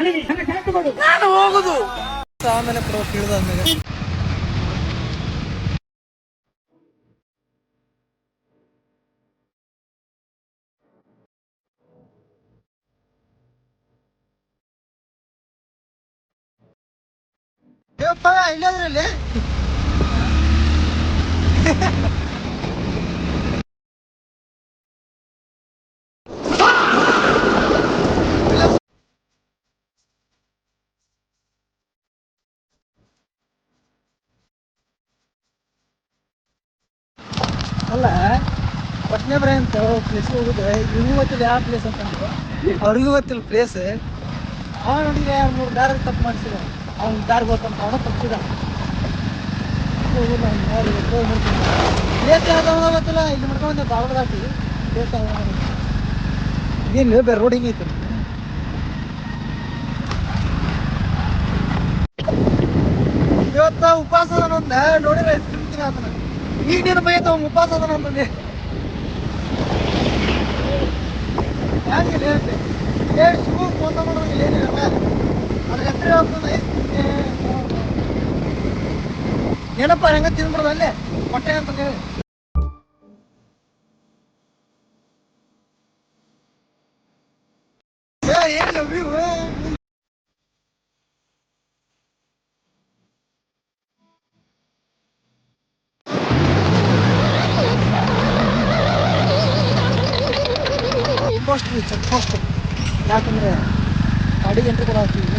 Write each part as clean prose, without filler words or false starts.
ನಾನು ಹೋಗುದು ಆಮೇಲೆ ಕೇಳಿದಾದ್ಮೇಲೆ ಇಲ್ಲದ್ರಲ್ಲಿ ಅಲ್ಲ ಪಟ್ನೆ ಬರ ಅಂತ ಪ್ಲೇಸ್ ಹೋಗುದು ಇವ್ರಿಗೂ ಗೊತ್ತಿಲ್ಲ ಯಾವ ಪ್ಲೇಸ್ ಅಂತಂದ್ರೆ ಅವ್ರಿಗೂ ಗೊತ್ತಿಲ್ಲ ಪ್ಲೇಸ್. ಅವ ನೋಡಿದ್ರೆ 2-3 ದಾರಿ ತಪ್ಪು ಮಾಡಿಸಿದ ಅವ್ನ ದಾರಿ ಗೊತ್ತಂತ ಅವನು ತಪ್ಪಿಸಿದ. ಪ್ಲೇಸ್ ಯಾವ್ದು ಗೊತ್ತಿಲ್ಲ. ಇಲ್ಲಿ ಮಾಡ್ಕೊಂಡೆ ಬಾವಳ ದಾಟಿ ಪ್ಲೇಸ್ ಇದೇನು ಬೇರೆ ರೋಡ್ ಹಿಂಗೈತೆ. ಇವತ್ತ ಉಪವಾಸ ಅದನೊಂದ ನೋಡಿದ್ರೆ ತಿಂತೀನಿ ಆತನ. ಈಗ ನೀನು ಬೈತ ಅವ್ನು ಉಪವಾಸ ಅದನ ಅಂತಂದೆ. ಶಿವು ಫೋನ್ ಮಾಡೋದಿಲ್ಲ ಏನಿಲ್ಲ ಅದ್ರ ಹೆಸರು ಹೇಳ್ತದೆ ಏನಪ್ಪ ಹೆಂಗ ತಿಂದ್ಬಿಡೋದು ಅಲ್ಲೇ ಹೊಟ್ಟೆ ಅಂತ ಹೇಳಿ. ಚೆಕ್ ಪೋಸ್ಟ್ ಯಾಕಂದ್ರೆ ಗಾಡಿಗೆ ಎಂಟ್ರಿ ಕೂಡ ಹಾಕ್ತೀವಿ.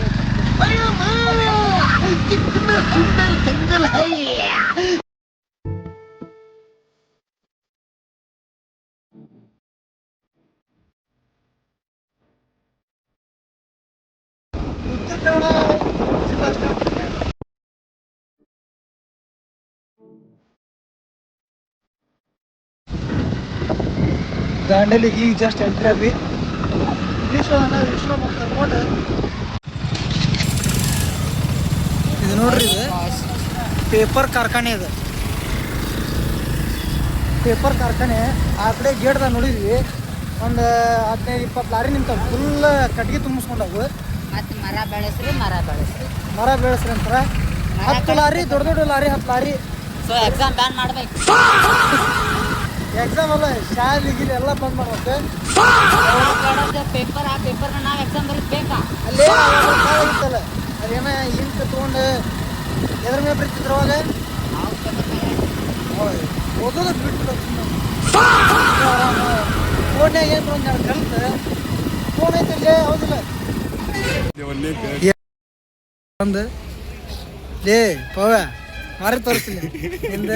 ದಾಂಡೇಲಿ ಈಗ ಜಸ್ಟ್ ಎಂಟ್ರಿ ಆದ್ವಿ. ವಿಶ್ವ ಕರ್ಕೊಂಡು ಇದು ನೋಡ್ರಿ, ಇದು ಪೇಪರ್ ಕಾರ್ಖಾನೆ. ಇದು ಪೇಪರ್ ಕಾರ್ಖಾನೆ. ಆ ಕಡೆ ಗೇಟ್ದಾಗ ನೋಡಿದ್ವಿ ಒಂದು 15-20 ಲಾರಿ ನಿಂತಾವ. ಫುಲ್ ಕಟ್ಗೆ ತುಂಬಿಸ್ಕೊಂಡವು. ಮರ ಬೆಳೆಸ್ರಿ ಅಂತಾರ. 10 ಲಾರಿ ದೊಡ್ಡ ಲಾರಿ 10 ಲಾರಿ. ಎಕ್ಸಾಮ್ ಬ್ಯಾನ್ ಮಾಡ್ಬೇಕು. ಎಕ್ಸಾಮ್ ಅಲ್ಲ, ಶಾಲೆ ಗಿಲಿ ಎಲ್ಲ ಬಂದ್ ಮಾಡ್ಬೇಕು. ಪೇಪರ್ ಆ ಪೇಪರ್ನ ನಾವು ಎಕ್ಸಾಮ್ ಬರೀಬೇಕಾ? ಅಲ್ಲೇ ಇತ್ತಲ್ಲ ಅದೇನ ಇಂಕ್ ತೊಗೊಂಡು ಎದ್ರ ಮೇಲೆ ಬರೀತಿದ್ರು ಅವಾಗ ಓದೋದು ಬಿಟ್ಟು ಫೋನ್ಯಾಗ ಏನು ಒಂದು ಕಲ್ತು ಫೋನ್ ಐತಲ್ಲೇ ಹೌದಿಲ್ಲ ಒಂದು ಲೇ ಪವ್ಯ ಮಾರಿ ತೋರಿಸ್ತೀನಿ ನಿಂದ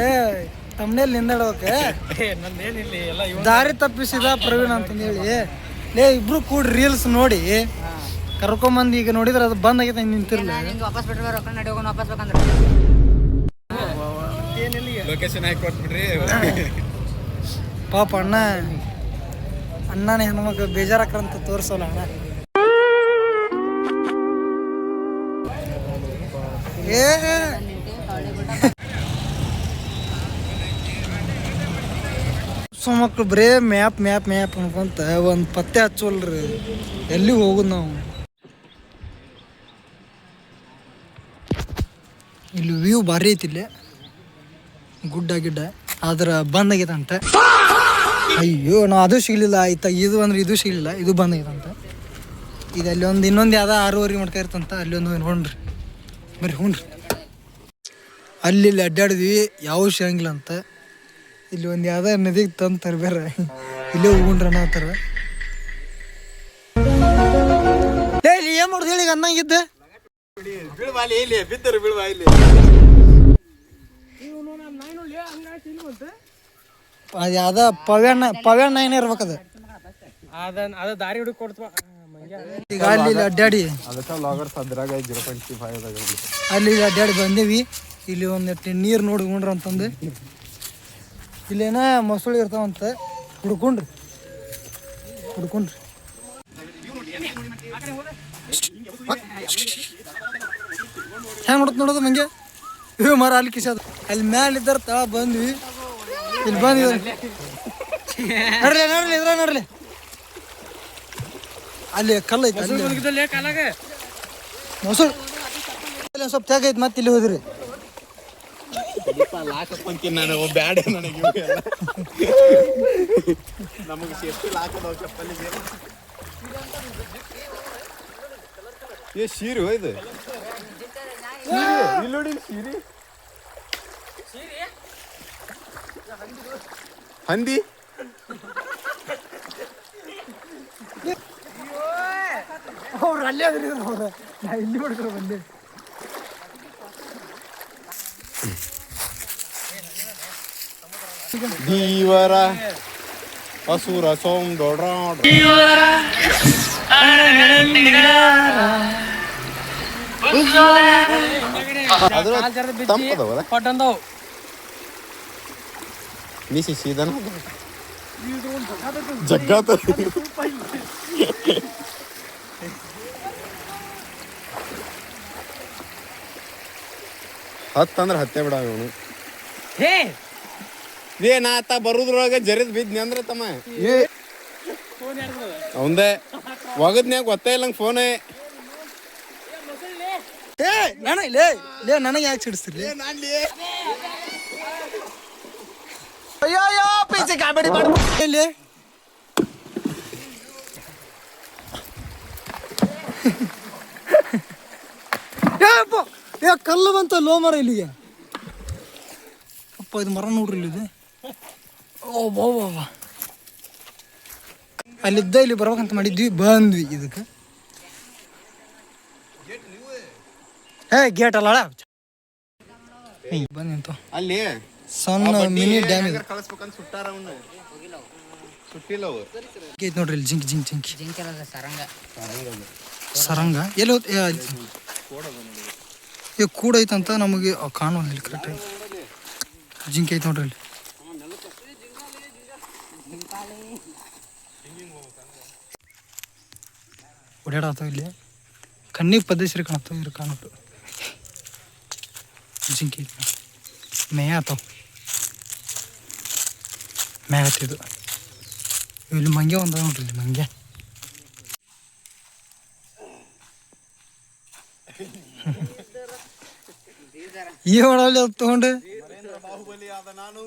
ತಮ್ಮನೇಲಿ ನಿಂದಾಡೋಕೆ ದಾರಿ ತಪ್ಪಿಸಿದ ಪ್ರವೀಣ್ ಅಂತಂದೇಳಿ ಲೇ ಇಬ್ರು ಕೂಡ ರೀಲ್ಸ್ ನೋಡಿ ಕರ್ಕೊಂಬಂದು ಈಗ ನೋಡಿದ್ರೆ ಅದು ಬಂದ್ ಆಗೈತೆ ನಿಂತಿರ್ಲಿ. ವಾಪಸ್ ಬಿಟ್ರೆ ರೊಕ್ಕ ನಡಿ ಹೋಗೋಣ ವಾಪಸ್ ಬೇಕಂದ್ರೆ ಲೊಕೇಶನ್ ಹಾಕಿ ಕೊಟ್ಬಿಡ್ರಿ. ಪಾಪ ಅಣ್ಣನೇ ಹೆಣ್ಮಕ್ಳು ಬೇಜಾರಾಕ್ರಂತ ತೋರಿಸೋಲ್ಲ ಅಣ್ಣ. ಮಕ್ಕಳು ಬರೇ ಮ್ಯಾಪ್ ಮ್ಯಾಪ್ ಮ್ಯಾಪ್ ಅನ್ಕೊಂತ ಒಂದು ಪತ್ತೆ ಹಚ್ಚೋಲ್ರಿ ಎಲ್ಲಿ ಹೋಗುದು ನಾವು. ಇಲ್ಲಿ ವ್ಯೂ ಭಾರಿ ಐತಿ. ಇಲ್ಲಿ ಗುಡ್ಡ ಗಿಡ್ಡ ಆದ್ರೆ ಬಂದ್ ಆಗೈತಂತೆ. ಅಯ್ಯೋ ನಾವು ಅದು ಸಿಗ್ಲಿಲ್ಲ. ಆಯ್ತಾ ಇದು ಅಂದ್ರೆ ಇದು ಸಿಗ್ಲಿಲ್ಲ, ಇದು ಬಂದ್ ಆಗೈತಂತೆ. ಇದು ಅಲ್ಲಿ ಒಂದು ಇನ್ನೊಂದು ಯಾವ್ದು 6:30 ಮಟ್ಕ ಇರ್ತಂತ ಅಲ್ಲಿ ಒಂದು ನೋಡ್ರಿ ಬರ್ರಿ. ಹ್ಞೂ ಅಲ್ಲಿ ಇಲ್ಲಿ ಅಡ್ಡಾಡಿದ್ವಿ, ಯಾವ ಸಿಗಂಗಿಲ್ಲ ಅಂತ. ಇಲ್ಲಿ ಒಂದು ಯಾವ್ದ ನದಿಗೆ ತಂದು ತರ್ಬೇರ ಇಲ್ಲೇ ಹೋಗ್ರಣ ಆತರ. ಇಲ್ಲಿ ಏನ್ ಮಾಡುದು ಹೇಳಿ ಅನ್ನಂಗಿದ್ದೆ. ಅದು ಯಾವ್ದ ಪವ್ಯಾಣ ಏನೇ ಇರ್ಬೇಕದ. ಅದ ದಾರಿ ಹುಡುಕ್ ಕೊಡ್ತವ ಈಗ ಅಲ್ಲಿ ಅಡ್ಡಾಡಿ ಅಲ್ಲಿ ಅಡ್ಡಾಡಿ ಬಂದೇವಿ. ಇಲ್ಲಿ ಒಂದಿಟ್ಟು ನೀರು ನೋಡಿ ಹುಡ್ರ ಅಂತಂದು ಇಲ್ಲೇನ ಮೊಸಳಿ ಇರ್ತಾವಂತ ಹುಡ್ಕೊಂಡ್ರಿ. ಹೆಂಗ್ ನೋಡೋದು ಮಂಗೆ ಇವ್ ಮರ ಅಲ್ಲಿ ಕಿಸದ ಅಲ್ಲಿ ಮ್ಯಾಲ ಇದ್ದಾರ ತಳ ಬಂದ್ವಿ. ಇಲ್ಲಿ ಬಂದಿದ್ದಾರೆ ನೋಡ್ರಿ ಅಲ್ಲಿ ಕಲ್ಲ ಐತೆ. ಮೊಸರು ಸ್ವಲ್ಪ ತ್ಯಾಗೈತೆ ಮತ್ತೆ ಇಲ್ಲಿ ಹೋದ್ರಿ ಲಾಕಪ್ಪಂತೀನಿ ನಾನು ಬ್ಯಾಡ ನನಗೆ ಇವೆಲ್ಲ. ನಮಗೆ ಸೇಫ್ಟಿ ಲಾಕದವ ಚಪ್ಪಲಿಗೆ. ಏ ಶೀರು ಇದು ಇಲ್ಲಿ ನೋಡಿ ಶೀರಿ ಹಂದಿ ಅವ್ರು ಅಲ್ಲೇ ಅದ್ರಿ ಅವ್ರ ನಾ ಇಲ್ಲಿ ಹೊಡ್ಕೊಂಡು ಬಂದೆ ದೀವರ ಹಸುರ ಸೌಂದೋಡ್ರ ತಂಪದವಲ್ಲ ಪಟ್ಟಂದವು ನೀಸಿ ಸೀದನ ಜಗ್ಗಾತ ಹತ್ತಂದ್ರೆ ಹತ್ತೆ ಬಿಡ ಇವನು ಹೇ ಏನಾತ ಬರುದ್ರೊಳಗೆ ಜರಿದ್ ಬಿದ್ನಿ ಅಂದ್ರೆ ತಮ್ಮ ಅವಂದೇ ಒಗದ್ನ್ಯಾಗ ಗೊತ್ತೇ ಇಲ್ಲ ಫೋನೇ ಏ ನಾನು ಲೇ ಲೇ ನನಗೆ ಯಾಕೆ ಸಿಡಿಸ್ತೀರಿ ಅಯ್ಯೋ ಪೀಚೆ ಕಾಬಡಿ ಇಲ್ಲಿ ಏ ಕಲ್ಲು ಬಂತ ಲೋ ಮರ ಇಲ್ಲಿಗೆ ಅಪ್ಪ ಇದು ಮರ ನೋಡ್ರಿ ಇಲ್ಲಿದೆ ಓ ಬಾ ಅಲ್ಲಿದ್ದ ಇಲ್ಲಿ ಬರ್ಬೇಕಂತ ಮಾಡಿದ್ವಿ ಬಂದ್ವಿ ಇದಕ್ಕೆ ಹೇ ಗೇಟ್ ಅಲ್ಲ ಬಂದ್ ನಿಂತು ಅಲ್ಲಿ ಸಣ್ಣ ಮಿನಿ ಡ್ಯಾಮ್ ಇದೆ ಕಳಿಸ್ಬೇಕಂತ ಸುಟ್ಟಾರ ಅವನ್ನ ಸುಟ್ಟಿಲ್ಲ ಅವು ಐತಿ ನೋಡ್ರಿ ಇಲ್ಲಿ ಜಿಂಕಿ ಜಿಂಕೆಲ್ಲ ಸರಂಗ ಸರಂಗ ಎಲ್ಲಿ ಹೋತ್ ಕೂಡ ಐತಂತ ನಮಗೆ ಕಾಣುವಲ್ಲ ಇಲ್ಲಿ ಕರೆಕ್ಟಾಗಿ ಜಿಂಕಿ ಐತಿ ನೋಡ್ರಿ ಇಲ್ಲಿ ಓಡಾಡತ್ತಾವ ಇಲ್ಲಿ ಕಣ್ಣಿಗೆ ಪದ್ಧತಿ ಕಾಣತ್ತಾವ ಇವ್ರು ಕಾಣಟ್ಟು ಜಿಂಕಿ ಐತಿ ಮೇಯ ಆತಾವ ಮೇಗತ್ತಿದ್ದು ಇಲ್ಲಿ ಮಂಗೆ ಒಂದ ನೋಡ್ರಿ ಇಲ್ಲಿ ಮಂಗೆ ಈ ಹೊಡಲ್ಲಿ ಅದು ತಗೊಂಡು ಬಾಹುಬಲಿ ಆದ ನಾನು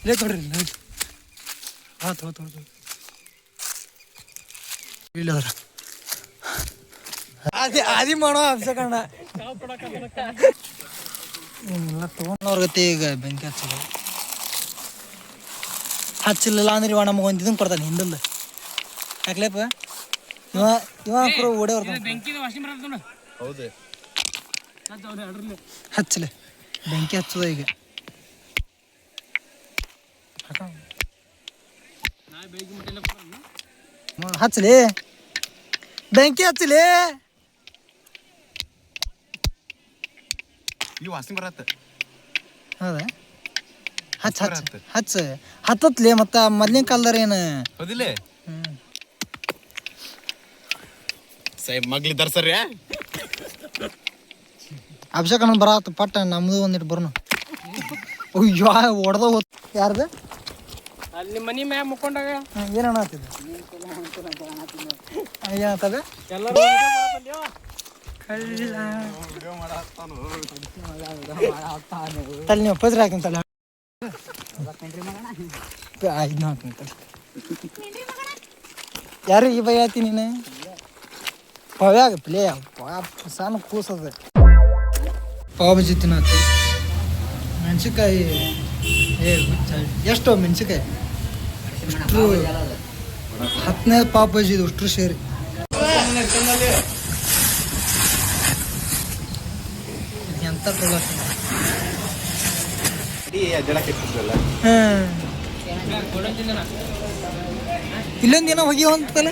ಇಲ್ಲೇ ತೊಡ್ರಿ ಇಲ್ಲ ಆತು ಇಲ್ಲದ್ರ ಆದಿ ಮಾಡೋ ಅಪ್ಸಕಣ್ಣ ಎಲ್ಲ ತೊಗೊಂಡವ್ರಗತ್ತೆ ಈಗ ಬೆಂಕಿ ಹಚ್ಚಿಲ್ಲ ಅಂದ್ರೆ ಇವ ನಮಗೆ ಒಂದು ಇದನ್ನು ಕೊಡ್ತಾನೆ ಹಿಂದಲ್ಲ ಯಾಕ್ಲೇಪ ಇವ ಓಡೇ ಬರ್ತಾನೆ ಬೆಂಕಿದ ವಾಸನೆ ಬರ್ತದ ಹೌದು ಹಚ್ಚಲೆ ಬೆಂಕಿ ಹಚ್ಚದ ಈಗ ಹಚ್ಚಲಿ ಬೆಂಕಿ ಹಚ್ಚಲಿ ಈ ವಾಸನೆ ಬರತ್ತೆ ಹೌದಾ ಹತ್ತತ್ಲಿ ಮತ್ತು ಮೊದ್ಲಿನ ಕಾಲದಾರ ಏನು ಹೌದಿಲ್ಲ ಮಗ್ಲಿದ್ದಾರ ಸರ್ ಅಭಿಷೇಕ ಅನ್ನೋದು ಬರತ್ತ ಪಟ್ಟ ನಮ್ದು ಒಂದಿಟ್ಟು ಬರೋಣ ಅಯ್ಯೋ ಹೊಡೆದ ಹೋತ್ ಯಾರ್ದು ಅಲ್ಲಿ ನಿಮ್ಮ ಮನೆ ಮ್ಯಾಗ ಮುಕ್ಕೊಂಡಾಗ ಏನಣ್ಣ ಆಗ್ತಿದೆ ಏನತ್ತದ ಎಲ್ಲರೂ ತಲೆ ನೀವು ಪಜ್ರ ಹಾಕಿಂತಲ್ಲ ಐದು ಹಾಕಿಂತಲ್ಲ ಯಾರು ಈ ಬೈ ಆತಿ ನೀನು ಪವ್ಯಾಗ ಪ್ಲೇ ಸಣ್ಣ ಕೂಸದ ಪಾವ್ ಬಜ್ಜಿ ತಿನ್ನತ್ತಿ ಮೆಣಸಿನ್ಕಾಯಿ ಎಷ್ಟು ಮೆಣಸಿನ್ಕಾಯಿ ಅಷ್ಟು 10ನೇ ಪಾವ್ ಬಜ್ಜಿ ಇದು ಅಷ್ಟು ಸೇರಿ ಎಂತ ತೊಗೊಳತ್ತ ಇಲ್ಲೊಂದು ಏನೋ ಹೋಗಿ ಅಂತಲ್ಲ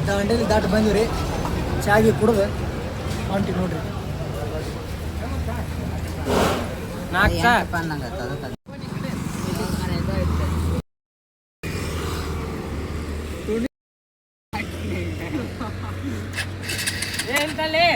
ದಾಂಡೇಲಿ ದಾಟ ಬಂದಿವ್ರಿ ಚಾಗಿ ಕುಡ್ದು ಹೊಂಟಿ ನೋಡ್ರಿ 4 ಅನ್ನಂಗ ಏ ಎಂತಲೇ